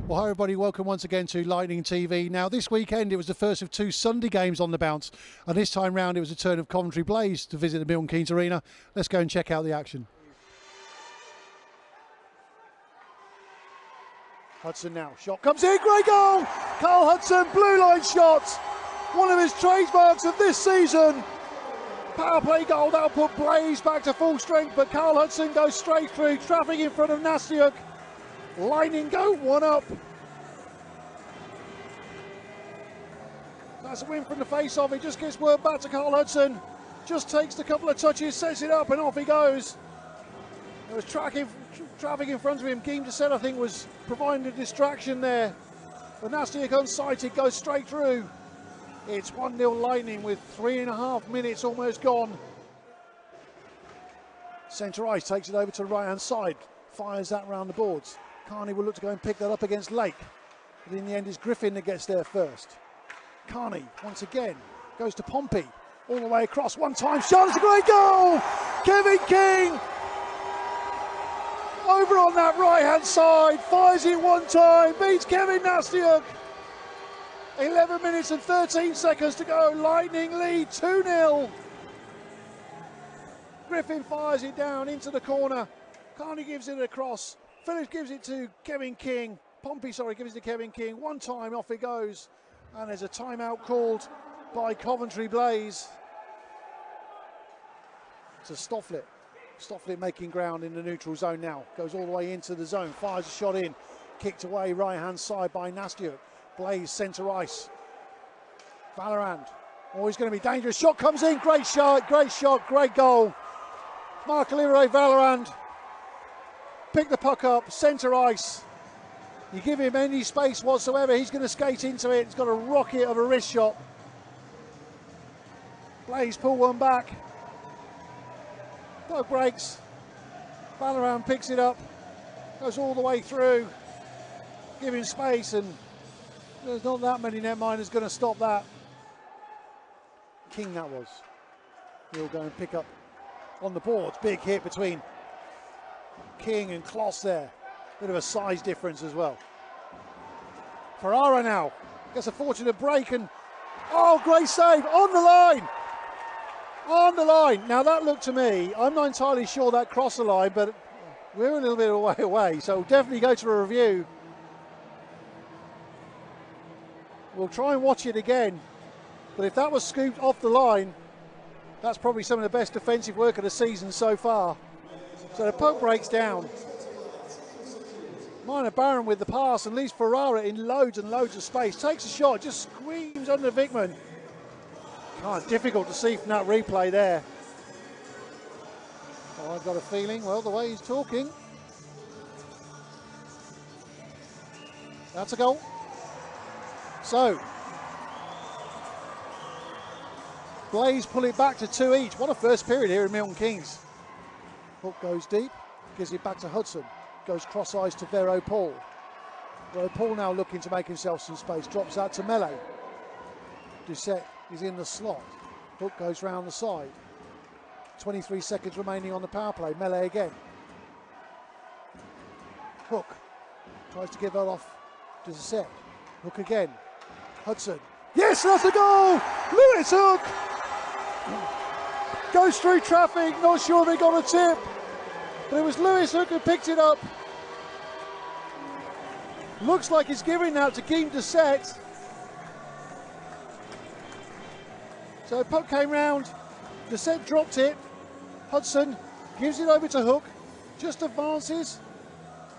Well, hi everybody, welcome once again to Lightning TV. Now this weekend it was the first of two Sunday games on the bounce, and this time round it was a turn of Coventry Blaze to visit the Milton Keynes Arena. Let's go and check out the action. Hudson now, shot comes in, great goal! Carl Hudson, blue line shot! One of his trademarks of this season. Power play goal, that'll put Blaze back to full strength, but Carl Hudson goes straight through, traffic in front of Nastiuk. Lightning go, one up. That's a win from the face-off. He just gets word back to Carl Hudson. Just takes a couple of touches, sets it up, and off he goes. There was traffic in front of him. Guillaume Dessert, I think, was providing a distraction there. But Nastiuk unsighted, goes straight through. It's 1-0 Lightning with 3.5 minutes almost gone. Centre ice takes it over to the right-hand side. Fires that round the boards. Carney will look to go and pick that up against Lake. But in the end, it's Griffin that gets there first. Carney, once again, goes to Pompey. All the way across, one time shot, it's a great goal! Kevin King! Over on that right-hand side, fires it one time, beats Kevin Nastiuk. 11 minutes and 13 seconds to go, Lightning lead 2-0. Griffin fires it down into the corner. Carney gives it across. Phillips gives it to Kevin King. Pompey, sorry, gives it to Kevin King. One time, off it goes. And there's a timeout called by Coventry Blaze. To Stofflet. Stofflet making ground in the neutral zone now. Goes all the way into the zone. Fires a shot in. Kicked away right-hand side by Nastiuk. Blaze, centre ice. Vallerand. Always going to be dangerous. Shot comes in. Great shot, great goal. Marc-Olivier Vallerand. Pick the puck up, centre ice. You give him any space whatsoever, he's going to skate into it. He's got a rocket of a wrist shot. Blaze pull one back. Puck breaks. Vallerand picks it up. Goes all the way through. Give him space, and there's not that many netminders going to stop that. King that was. He'll go and pick up on the boards. Big hit between King and Kloss there. Bit of a size difference as well. Ferrara now gets a fortunate break, and oh, great save on the line. On the line. Now that looked to me, I'm not entirely sure that crossed the line, but we're a little bit away, so we'll definitely go to a review. We'll try and watch it again, but if that was scooped off the line, that's probably some of the best defensive work of the season so far. So the puck breaks down. Minor Barron with the pass and leaves Ferrara in loads and loads of space. Takes a shot, just screams under Vickman. Difficult to see from that replay there. Oh, I've got a feeling, well, the way he's talking, that's a goal. So, Blaze pull it back to 2 each. What a first period here in Milton Keynes. Hook goes deep, gives it back to Hudson. Goes cross-eyes to Verreault-Paul. Verreault-Paul now looking to make himself some space. Drops out to Mele. Doucette is in the slot. Hook goes round the side. 23 seconds remaining on the power play. Mele again. Hook tries to give that off to Doucette. Hook again. Hudson. Yes, that's a goal! Lewis Hook! Goes through traffic, not sure if he got a tip. But it was Lewis Hook who picked it up. Looks like he's giving that to Guillaume Dessert. So the puck came round, Dessert dropped it. Hudson gives it over to Hook, just advances,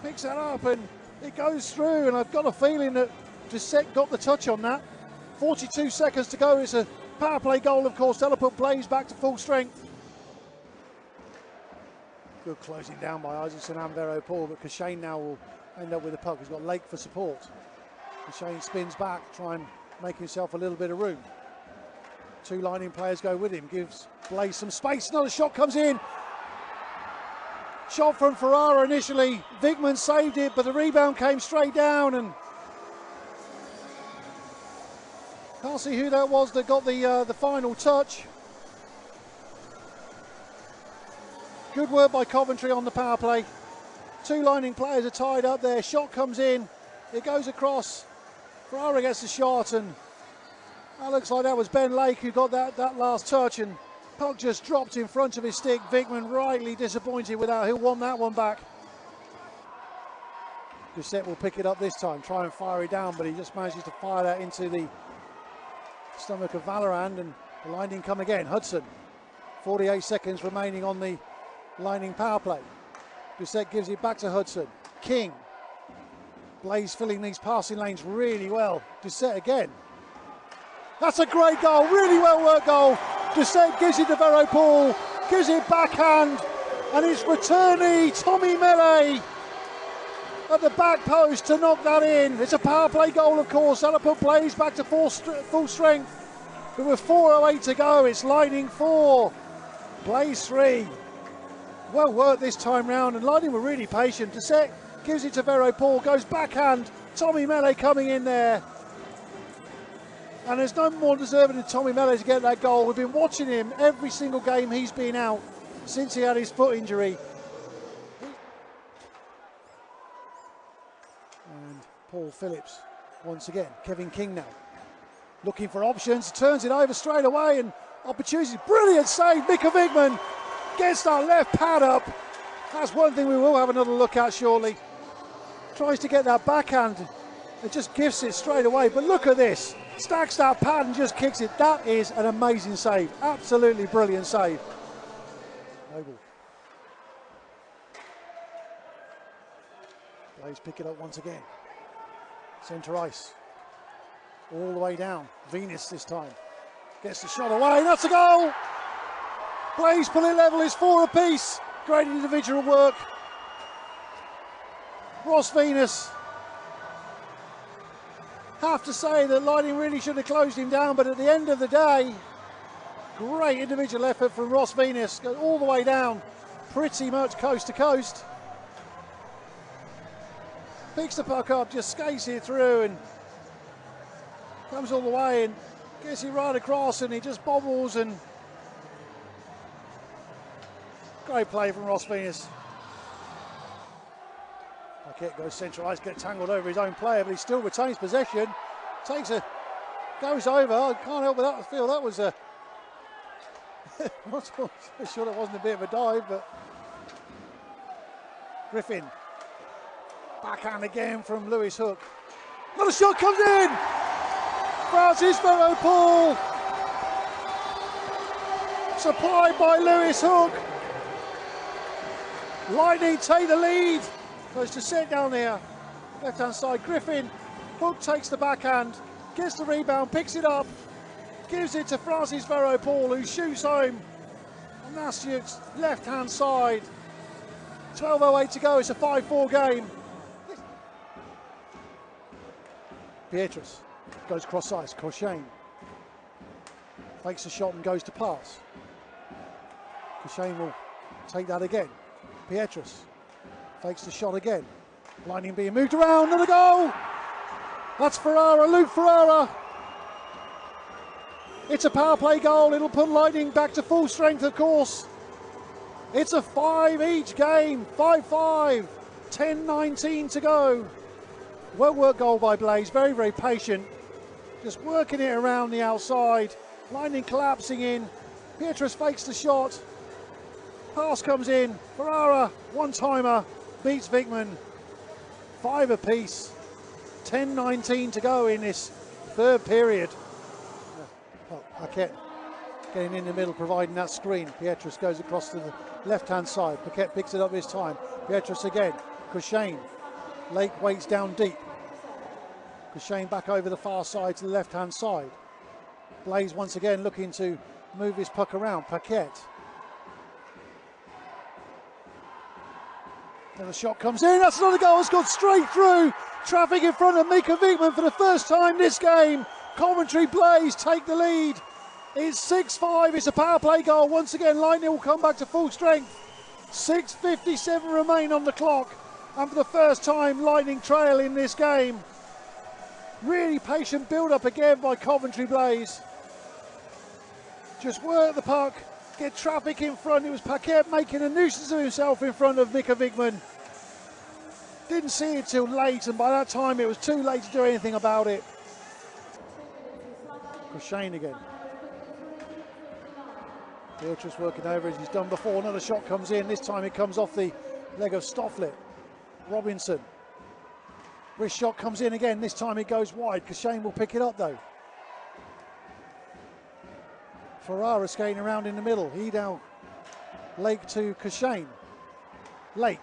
picks that up, and it goes through. And I've got a feeling that Dessert got the touch on that. 42 seconds to go. It's a power play goal, of course. That'll put Blaze back to full strength. Good closing down by Isaacson and Verreault-Paul, but Cashane now will end up with the puck. He's got Lake for support. Cashane spins back, try and make himself a little bit of room. Two Lightning players go with him, gives Blaze some space. Another shot comes in. Shot from Ferrara initially. Vickman saved it, but the rebound came straight down, and can't see who that was that got the final touch. Good work by Coventry on the power play. Two Lightning players are tied up there. Shot comes in. It goes across. Ferrara gets the shot, and that looks like that was Ben Lake who got that last touch, and puck just dropped in front of his stick. Vikman rightly disappointed with that. He'll want that one back. Doucette will pick it up this time, try and fire it down, but he just manages to fire that into the stomach of Vallerand, and the Lightning come again. Hudson, 48 seconds remaining on the Lightning power play. Doucette gives it back to Hudson. King. Blaze filling these passing lanes really well. Doucette again. That's a great goal, really well worked goal. Doucette gives it to Verreault-Paul, gives it backhand, and it's returnee Tommy Mele at the back post to knock that in. It's a power play goal, of course. That'll put Blaze back to full strength. But with 4:08 to go, it's Lightning 4, Blaze 3. Well worked this time round, and Lightning were really patient. Doucette gives it to Verreault-Paul, goes backhand. Tommy Mele coming in there. And there's no more deserving than Tommy Mele to get that goal. We've been watching him every single game he's been out since he had his foot injury. And Paul Phillips once again. Kevin King now looking for options, turns it over straight away, and opportunity. Brilliant save. Mika Vikman gets that left pad up. That's one thing we will have another look at shortly. Tries to get that backhand. It just gives it straight away. But look at this. Stacks that pad and just kicks it. That is an amazing save. Absolutely brilliant save. Noble. Blaze pick it up once again. Centre ice. All the way down. Venus this time. Gets the shot away. That's a goal. Blaze pull it level. It's 4 apiece. Great individual work. Ross Venus. Have to say that Lightning really should have closed him down, but at the end of the day, great individual effort from Ross Venus. Goes all the way down, pretty much coast to coast. Picks the puck up, just skates it through, and comes all the way and gets it right across, and he just bobbles, and great play from Ross Venus. Paquette goes centralised, gets tangled over his own player, but he still retains possession. Goes over. I can't help but that. I feel that was a. I'm not sure that wasn't a bit of a dive, but Griffin. Backhand again from Lewis Hook. Another shot comes in. Francis Verreault-Paul. Supplied by Lewis Hook. Lightning take the lead. Goes to set down here. Left hand side. Griffin. Hook takes the backhand. Gets the rebound. Picks it up. Gives it to Francis Verreault-Paul, who shoots home. And that's your left hand side. 12:08 to go. It's a 5-4 game. Pietrus goes cross ice. Cochane fakes a shot and goes to pass. Cochane will take that again. Pietrus fakes the shot again. Lightning being moved around. Another goal. That's Ferrara, Luke Ferrara. It's a power play goal. It'll put Lightning back to full strength, of course. It's a 5 each game. 5-5. 10:19 to go. Well worked goal by Blaze. Very, very patient. Just working it around the outside. Lightning collapsing in. Pietrus fakes the shot. Pass comes in. Ferrara, one-timer, beats Vikman. 5 apiece. 10:19 to go in this third period. Well, Paquette getting in the middle, providing that screen. Pietrus goes across to the left-hand side. Paquette picks it up this time. Pietrus again. Cochane. Lake waits down deep. Cochane back over the far side to the left-hand side. Blaze once again looking to move his puck around. Paquette. And the shot comes in. That's another goal. It's gone straight through. Traffic in front of Mika Vikman for the first time this game. Coventry Blaze take the lead. It's 6-5. It's a power play goal. Once again, Lightning will come back to full strength. 6:57 remain on the clock. And for the first time, Lightning trail in this game. Really patient build-up again by Coventry Blaze. Just work the puck, get traffic in front. It was Paquette making a nuisance of himself in front of Mika Vikman. Didn't see it till late, and by that time it was too late to do anything about it. Shane again. Beatrice working over as he's done before. Another shot comes in. This time it comes off the leg of Stofflet. Robinson. Wrist shot comes in again. This time it goes wide. Shane will pick it up though. Ferrara skating around in the middle. He now Lake to Kashane. Lake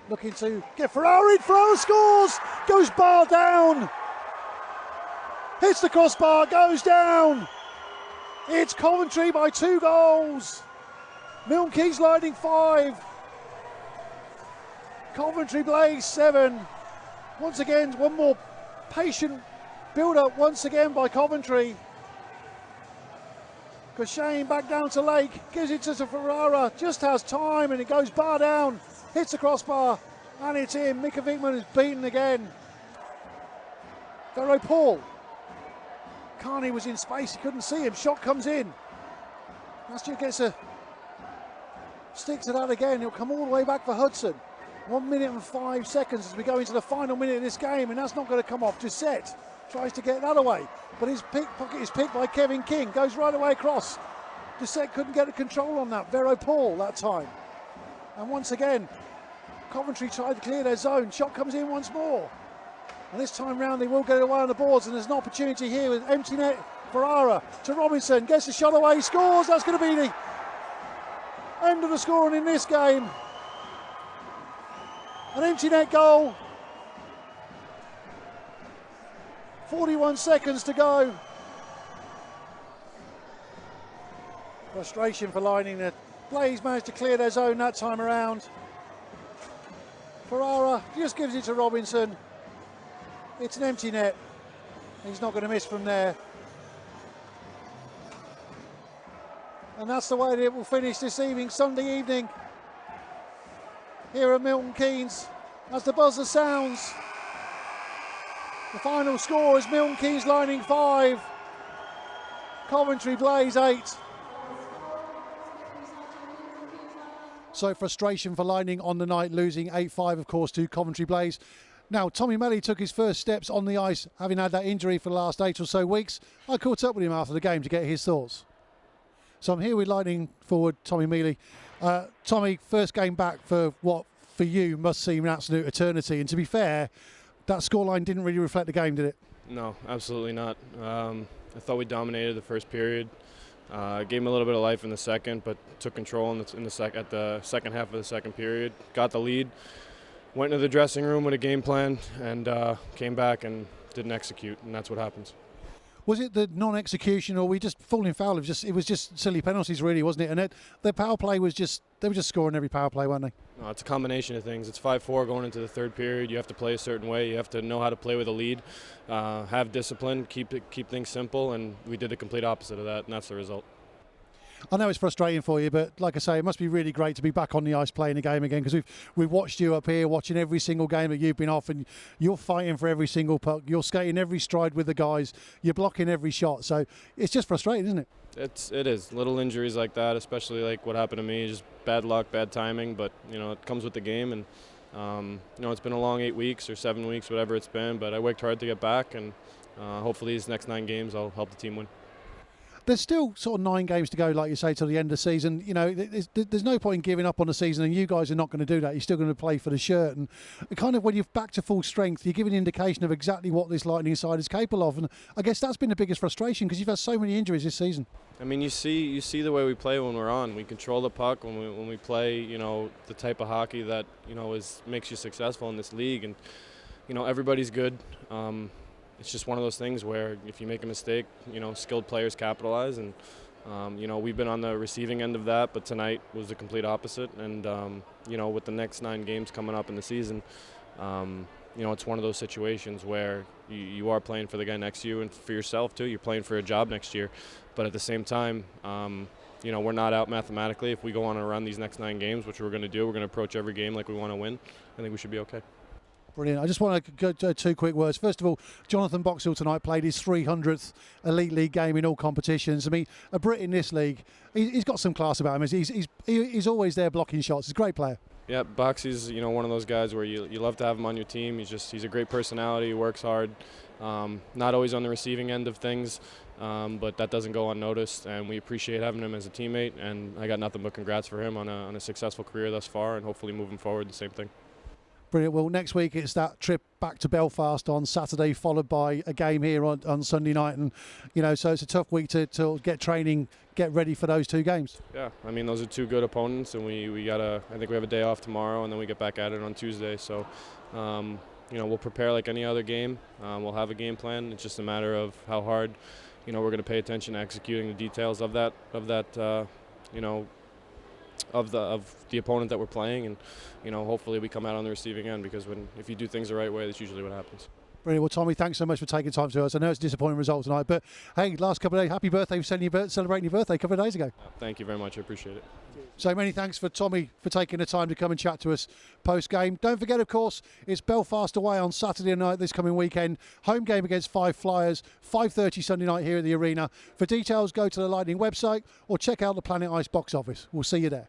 looking to get Ferrara in. Ferrara scores. Goes bar down. Hits the crossbar. Goes down. It's Coventry by 2 goals. Milton Keynes leading 5. Coventry Blaze 7. Once again, one more patient build-up once again by Coventry. Kashane back down to Lake, gives it to Ferrara, just has time and it goes bar down, hits the crossbar and it's in. Mika Wickman is beaten again. Verreault-Paul. Carney was in space, he couldn't see him, shot comes in. Mastier gets a stick to that again, it'll come all the way back for Hudson. 1 minute and 5 seconds as we go into the final minute of this game, and that's not going to come off. Doucette tries to get that away, but his pocket is picked by Kevin King, goes right away across. Doucette couldn't get a control on that. Verreault-Paul that time. And once again, Coventry tried to clear their zone. Shot comes in once more. And this time round they will get it away on the boards, and there's an opportunity here with empty net. Ferrara to Robinson, gets the shot away, scores. That's going to be the end of the scoring in this game. An empty net goal. 41 seconds to go. Frustration for lining. The Blaze managed to clear their zone that time around. Ferrara just gives it to Robinson. It's an empty net. He's not going to miss from there. And that's the way that it will finish this evening, Sunday evening, here at Milton Keynes. As the buzzer sounds, the final score is Milton Keynes lining 5, Coventry Blaze 8. So frustration for Lining on the night, losing 8-5 of course to Coventry Blaze. Now Tommy Mele took his first steps on the ice, having had that injury for the last 8 or so weeks. I caught up with him after the game to get his thoughts. So I'm here with Lightning forward Tommy Mele. Tommy, first game back for what for you must seem an absolute eternity, and to be fair, that scoreline didn't really reflect the game, did it? No, absolutely not. I thought we dominated the first period. Gave him a little bit of life in the second, but took control at the second half of the second period. Got the lead, went into the dressing room with a game plan, and came back and didn't execute, and that's what happens. Was it the non-execution, or we just falling foul of it was just silly penalties, really, wasn't it? And the power play was they were just scoring every power play, weren't they? No, it's a combination of things. It's 5-4 going into the third period. You have to play a certain way. You have to know how to play with a lead, have discipline, keep things simple, and we did the complete opposite of that, and that's the result. I know it's frustrating for you, but like I say, it must be really great to be back on the ice playing a game again, because we've watched you up here watching every single game that you've been off, and you're fighting for every single puck. You're skating every stride with the guys. You're blocking every shot. So it's just frustrating, isn't it? It is. Little injuries like that, especially like what happened to me, just bad luck, bad timing, but it comes with the game, and it's been a long 8 weeks or 7 weeks, whatever it's been, but I worked hard to get back, and hopefully these next 9 games I'll help the team win. There's still sort of 9 games to go, like you say, till the end of the season. There's no point in giving up on the season, and you guys are not going to do that. You're still going to play for the shirt, and kind of when you're back to full strength, you're giving an indication of exactly what this Lightning side is capable of. And I guess that's been the biggest frustration, because you've had so many injuries this season. I mean, you see the way we play when we're on. We control the puck when we play. The type of hockey that makes you successful in this league, and everybody's good. It's just one of those things where if you make a mistake, skilled players capitalize, and we've been on the receiving end of that, but tonight was the complete opposite. And with the next 9 games coming up in the season, it's one of those situations where you are playing for the guy next to you, and for yourself too. You're playing for a job next year, but at the same time, we're not out mathematically. If we go on a run these next 9 games, which we're going to do, we're going to approach every game like we want to win. I think we should be okay. Brilliant. I just want to go to 2 quick words. First of all, Jonathan Boxall tonight played his 300th Elite League game in all competitions. I mean, a Brit in this league, he's got some class about him. He's always there blocking shots. He's a great player. Yeah, Boxy's one of those guys where you love to have him on your team. He's a great personality. He works hard. Not always on the receiving end of things, but that doesn't go unnoticed, and we appreciate having him as a teammate. And I got nothing but congrats for him on a successful career thus far, and hopefully moving forward the same thing. Brilliant. Well, next week it's that trip back to Belfast on Saturday, followed by a game here on Sunday night, and so it's a tough week to get training, get ready for those 2 games. Yeah, I mean those are 2 good opponents, and I think we have a day off tomorrow, and then we get back at it on Tuesday. So, we'll prepare like any other game. We'll have a game plan. It's just a matter of how hard, we're going to pay attention to executing the details of the opponent that we're playing, and hopefully we come out on the receiving end, because if you do things the right way, that's usually what happens. Brilliant. Well, Tommy, thanks so much for taking time to us. I know it's a disappointing result tonight, but hey, last couple of days, happy birthday for celebrating your birthday a couple of days ago. Thank you very much. I appreciate it. So many thanks for Tommy for taking the time to come and chat to us post-game. Don't forget, of course, it's Belfast away on Saturday night this coming weekend. Home game against 5 Flyers, 5:30 Sunday night here at the Arena. For details, go to the Lightning website or check out the Planet Ice box office. We'll see you there.